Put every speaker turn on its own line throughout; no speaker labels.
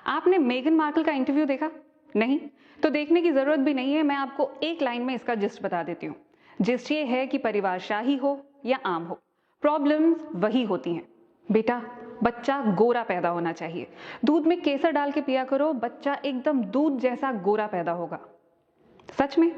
आपने Megan Markle का interview देखा? नहीं? तो देखने की जरूरत भी नहीं है, मैं आपको एक लाइन में इसका जिस्ट बता देती हूँ। जिस्ट ये है कि परिवारशाही हो या आम हो, प्रॉब्लम्स वही होती हैं। बेटा, बच्चा गोरा पैदा होना चाहिए। दूध में केसर डाल के पिया करो, बच्चा एकदम दूध जैसा गोरा पैदा होगा। सच में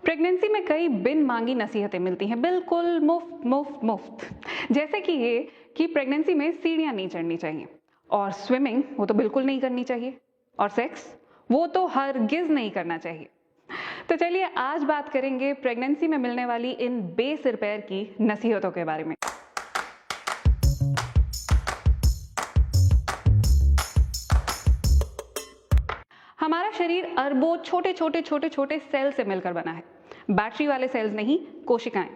प्रेगनेंसी में कई बिन मांगी नसीहतें मिलती हैं, बिल्कुल मुफ्त मुफ्त मुफ्त। जैसे कि ये कि प्रेगनेंसी में सीढ़ियां नहीं चढ़नी चाहिए, और स्विमिंग वो तो बिल्कुल नहीं करनी चाहिए, और सेक्स वो तो हरगिज नहीं करना चाहिए। तो चलिए आज बात करेंगे प्रेगनेंसी में मिलने वाली इन बेसिर पैर की नसीहतों के बारे में। हमारा शरीर अरबों छोटे छोटे छोटे छोटे सेल से मिलकर बना है। बैटरी वाले सेल्स नहीं, कोशिकाएं।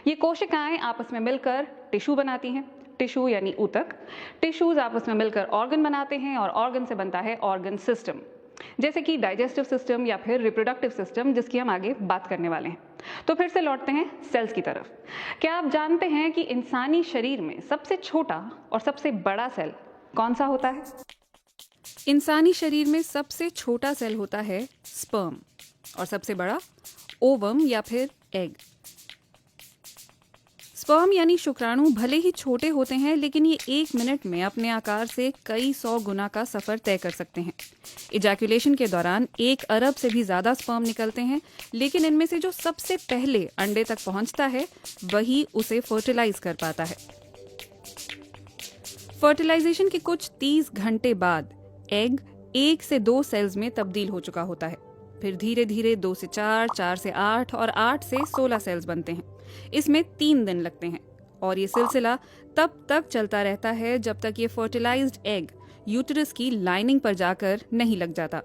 ये कोशिकाएं आपस में मिलकर टिश्यू बनाती हैं। टिश्यू यानी ऊतक। टिश्यूज आपस में मिलकर ऑर्गन बनाते हैं, और ऑर्गन से बनता है ऑर्गन सिस्टम, जैसे कि डाइजेस्टिव सिस्टम या फिर रिप्रोडक्टिव सिस्टम, जिसकी हम आगे बात करने वाले हैं। तो फिर से लौटते हैं सेल्स की तरफ। क्या आप जानते हैं कि इंसानी शरीर में सबसे छोटा और सबसे बड़ा सेल कौन सा होता है?
इंसानी शरीर में सबसे छोटा सेल होता है स्पर्म, और सबसे बड़ा ओवम या फिर एग। स्पर्म यानी शुक्राणु भले ही छोटे होते हैं, लेकिन ये 1 मिनट में अपने आकार से कई 100 गुना का सफर तय कर सकते हैं। इजैकुलेशन के दौरान 1 अरब से भी ज्यादा स्पर्म निकलते हैं, लेकिन इनमें से जो सबसे पहले अंडे तक पहुंचता है वही उसे फर्टिलाइज कर पाता है। फर्टिलाइजेशन के कुछ 30 घंटे बाद एग 1 से 2 सेल्स में तब्दील हो चुका होता है। फिर धीरे धीरे 2 से 4, 4 से 8 और 8 से 16 सेल्स बनते हैं। इसमें 3 दिन लगते हैं, और ये सिलसिला तब तक चलता रहता है जब तक ये फर्टिलाइज्ड एग यूटेरस की लाइनिंग पर जाकर नहीं लग जाता।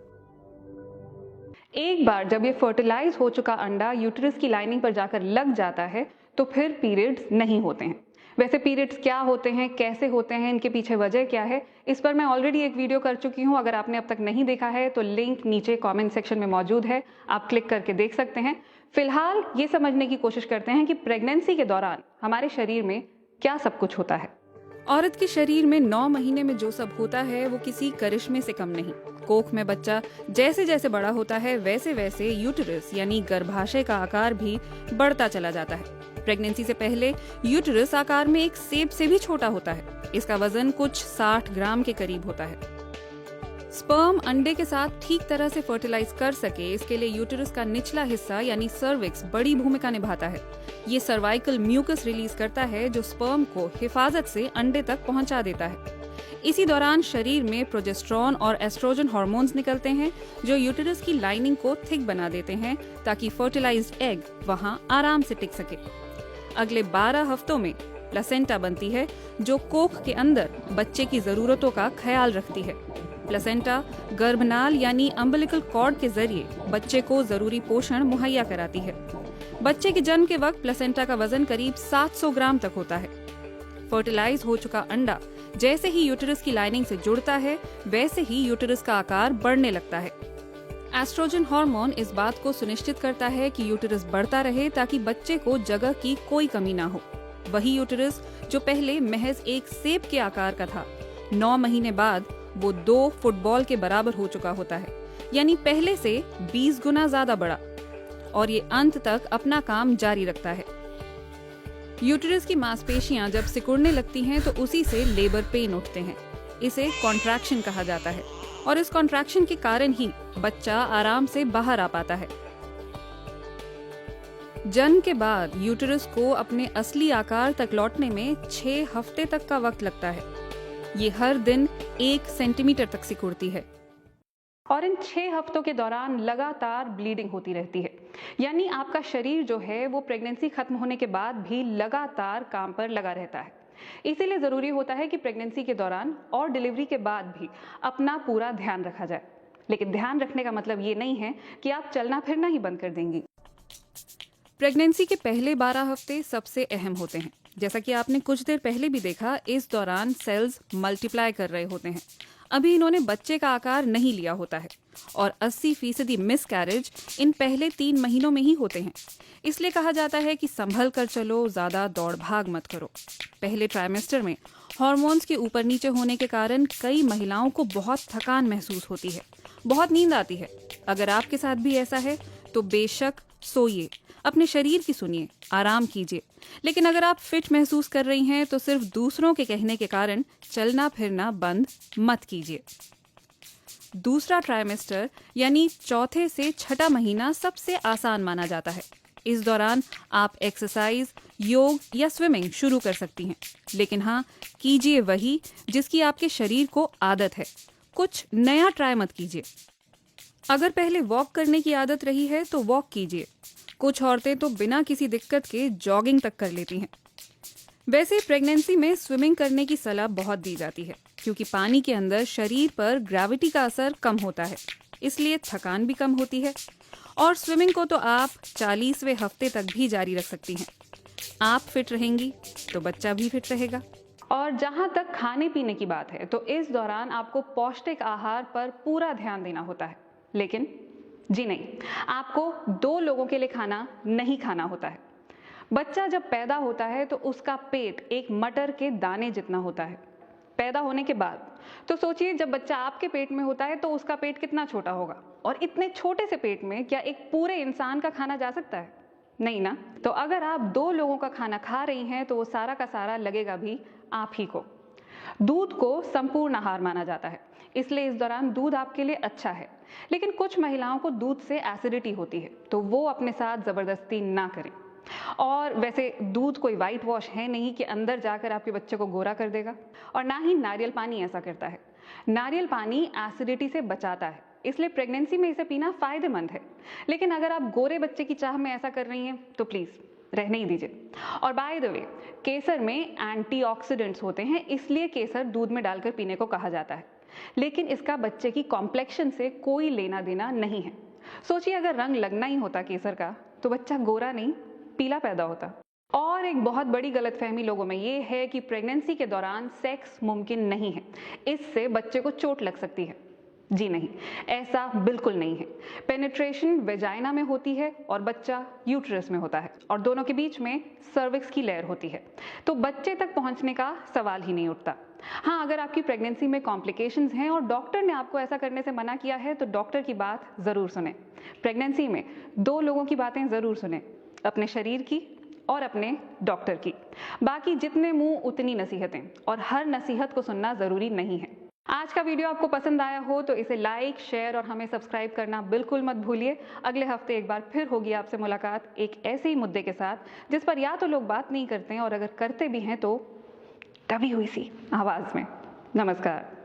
एक बार जब ये फर्टिलाइज हो चुका अंडा यूटेरस की लाइनिंग पर जाकर लग जाता है तो फिर पीरियड्स नहीं होते हैं। वैसे पीरियड्स क्या होते हैं, कैसे होते हैं, इनके पीछे वजह क्या है, इस पर मैं ऑलरेडी एक वीडियो कर चुकी हूं। अगर आपने अब तक नहीं देखा है तो लिंक नीचे कमेंट सेक्शन में मौजूद है, आप क्लिक करके देख सकते हैं। फिलहाल ये समझने की कोशिश करते हैं कि प्रेगनेंसी के दौरान हमारे शरीर में क्या सब कुछ होता है।
औरत के शरीर में 9 महीने में जो सब होता है वो किसी करिश्मे से कम नहीं। कोख में बच्चा जैसे जैसे बड़ा होता है वैसे वैसे यूटेरस यानी गर्भाशय का आकार भी बढ़ता चला जाता है। प्रेगनेंसी से पहले यूटेरस आकार में एक सेब से भी छोटा होता है। इसका वजन कुछ 60 ग्राम के करीब होता है। स्पर्म अंडे के साथ ठीक तरह से फर्टिलाइज कर सके, इसके लिए यूटेरस का निचला हिस्सा यानी सर्विक्स बड़ी भूमिका निभाता है। ये सर्वाइकल म्यूकस रिलीज करता है जो स्पर्म को हिफाजत से अंडे तक पहुंचा देता है। इसी दौरान शरीर में प्रोजेस्टेरॉन और एस्ट्रोजन हार्मोन्स निकलते हैं जो यूटेरस की लाइनिंग को थिक बना देते हैं ताकि फर्टिलाइज्ड एग वहां आराम से टिक सके। अगले 12 हफ्तों में प्लेसेंटा बनती है जो कोख के अंदर बच्चे की जरूरतों का ख्याल रखती है। प्लेसेंटा गर्भनाल यानी अम्बिलिकल कॉर्ड के जरिए बच्चे को जरूरी पोषण मुहैया कराती है। बच्चे के जन्म के वक्त प्लेसेंटा का वजन करीब 700 ग्राम तक होता है। फर्टिलाइज हो चुका अंडा जैसे ही यूटेरस की लाइनिंग से जुड़ता है वैसे ही यूटेरस का आकार बढ़ने लगता है। एस्ट्रोजन हार्मोन इस बात को सुनिश्चित करता है कि यूटेरस बढ़ता रहे ताकि बच्चे को जगह की कोई कमी ना हो। वही यूटेरस जो पहले महज एक सेब के आकार का था, 9 महीने बाद वो 2 फुटबॉल के बराबर हो चुका होता है, यानी पहले से 20 गुना ज्यादा बड़ा, और ये अंत तक अपना काम जारी रखता है। यूटेरस की मांसपेशियां जब सिकुड़ने लगती हैं तो उसी से लेबर पेन उठते हैं। इसे कॉन्ट्रैक्शन कहा जाता है, और इस कॉन्ट्रैक्शन के कारण ही बच्चा आराम से बाहर आ पाता है। जन्म के बाद यूटेरस को अपने असली आकार तक लौटने में 6 हफ्ते तक का वक्त लगता है। ये हर दिन 1 सेंटीमीटर तक सिकुड़ती है,
और इन 6 हफ्तों के दौरान लगातार ब्लीडिंग होती रहती है। यानी आपका शरीर जो है वो प्रेगनेंसी खत्म होने के बाद भी लगातार काम पर लगा रहता है। इसीलिए जरूरी होता है कि प्रेगनेंसी के दौरान और डिलीवरी के बाद भी अपना पूरा ध्यान रखा जाए। लेकिन ध्यान रखने का मतलब ये नहीं है कि आप चलना फिरना ही बंद कर देंगी।
प्रेगनेंसी के पहले 12 हफ्ते सबसे अहम होते हैं। जैसा कि आपने कुछ देर पहले भी देखा, इस दौरान सेल्स मल्टीप्लाई कर रहे होते हैं। अभी इन्होंने बच्चे का आकार नहीं लिया होता है और 80% मिसकैरेज इन पहले 3 महीनों में ही होते हैं। इसलिए कहा जाता है कि संभल कर चलो, ज्यादा दौड़ भाग मत करो। पहले ट्राइमेस्टर में हार्मोन्स के ऊपर नीचे होने के कारण कई महिलाओं को बहुत थकान महसूस होती है, बहुत नींद आती है। अगर आपके साथ भी ऐसा है तो बेशक सोइए, अपने शरीर की सुनिए, आराम कीजिए। लेकिन अगर आप फिट महसूस कर रही हैं तो सिर्फ दूसरों के कहने के कारण चलना फिरना बंद मत कीजिए। दूसरा ट्राइमेस्टर यानी चौथे से छठा महीना सबसे आसान माना जाता है। इस दौरान आप एक्सरसाइज, योग या स्विमिंग शुरू कर सकती हैं, लेकिन हाँ, कीजिए वही जिसकी आपके शरीर को आदत है। कुछ नया ट्राई मत कीजिए। अगर पहले वॉक करने की आदत रही है तो वॉक कीजिए। कुछ औरतें तो बिना किसी दिक्कत के जॉगिंग तक कर लेती हैं। वैसे प्रेगनेंसी में स्विमिंग करने की सलाह बहुत दी जाती है, क्योंकि पानी के अंदर शरीर पर ग्रेविटी का असर कम होता है, इसलिए थकान भी कम होती है। और स्विमिंग को तो आप 40वें हफ्ते तक भी जारी रख सकती हैं। आप फिट रहेंगी तो बच्चा भी फिट रहेगा।
और जहाँ तक खाने पीने की बात है तो इस दौरान आपको पौष्टिक आहार पर पूरा ध्यान देना होता है। लेकिन जी नहीं, आपको 2 लोगों के लिए खाना नहीं खाना होता है। बच्चा जब पैदा होता है तो उसका पेट एक मटर के दाने जितना होता है। पैदा होने के बाद तो सोचिए, जब बच्चा आपके पेट में होता है तो उसका पेट कितना छोटा होगा, और इतने छोटे से पेट में क्या एक पूरे इंसान का खाना जा सकता है? नहीं ना। तो अगर आप 2 लोगों का खाना खा रही हैं तो वो सारा का सारा लगेगा भी आप ही को। दूध को संपूर्ण आहार माना जाता है, इसलिए इस दौरान दूध आपके लिए अच्छा है। लेकिन कुछ महिलाओं को दूध से एसिडिटी होती है, तो वो अपने साथ जबरदस्ती ना करें। और वैसे दूध कोई वाइट वॉश है नहीं कि अंदर जाकर आपके बच्चे को गोरा कर देगा, और ना ही नारियल पानी ऐसा करता है। नारियल पानी एसिडिटी से बचाता है, इसलिए प्रेगनेंसी में इसे पीना फायदेमंद है। लेकिन अगर आप गोरे बच्चे की चाह में ऐसा कर रही हैं तो प्लीज रहने ही दीजिए। और बाय द वे, केसर में एंटीऑक्सीडेंट्स होते हैं, इसलिए केसर दूध में डालकर पीने को कहा जाता है। लेकिन इसका बच्चे की कॉम्प्लेक्शन से कोई लेना देना नहीं है। सोचिए, अगर रंग लगना ही होता केसर का तो बच्चा गोरा नहीं पीला पैदा होता। और एक बहुत बड़ी गलतफहमी लोगों में ये है कि प्रेगनेंसी के दौरान सेक्स मुमकिन नहीं है, इससे बच्चे को चोट लग सकती है। जी नहीं, ऐसा बिल्कुल नहीं है। पेनिट्रेशन वेजाइना में होती है और बच्चा यूट्रस में होता है, और दोनों के बीच में सर्विक्स की लेयर होती है, तो बच्चे तक पहुंचने का सवाल ही नहीं उठता। हाँ, अगर आपकी प्रेगनेंसी में कॉम्प्लिकेशंस हैं और डॉक्टर ने आपको ऐसा करने से मना किया है तो डॉक्टर की बात जरूर सुने। प्रेगनेंसी में 2 लोगों की बातें जरूर सुने, अपने शरीर की और अपने डॉक्टर की। बाकी जितने मुंह उतनी नसीहतें, और हर नसीहत को सुनना जरूरी नहीं है। आज का वीडियो आपको पसंद आया हो तो इसे लाइक, शेयर और हमें सब्सक्राइब करना बिल्कुल मत भूलिए। अगले हफ्ते एक बार फिर होगी आपसे मुलाकात एक ऐसे ही मुद्दे के साथ जिस पर या तो लोग बात नहीं करते हैं, और अगर करते भी हैं तो दबी हुई सी आवाज में। नमस्कार।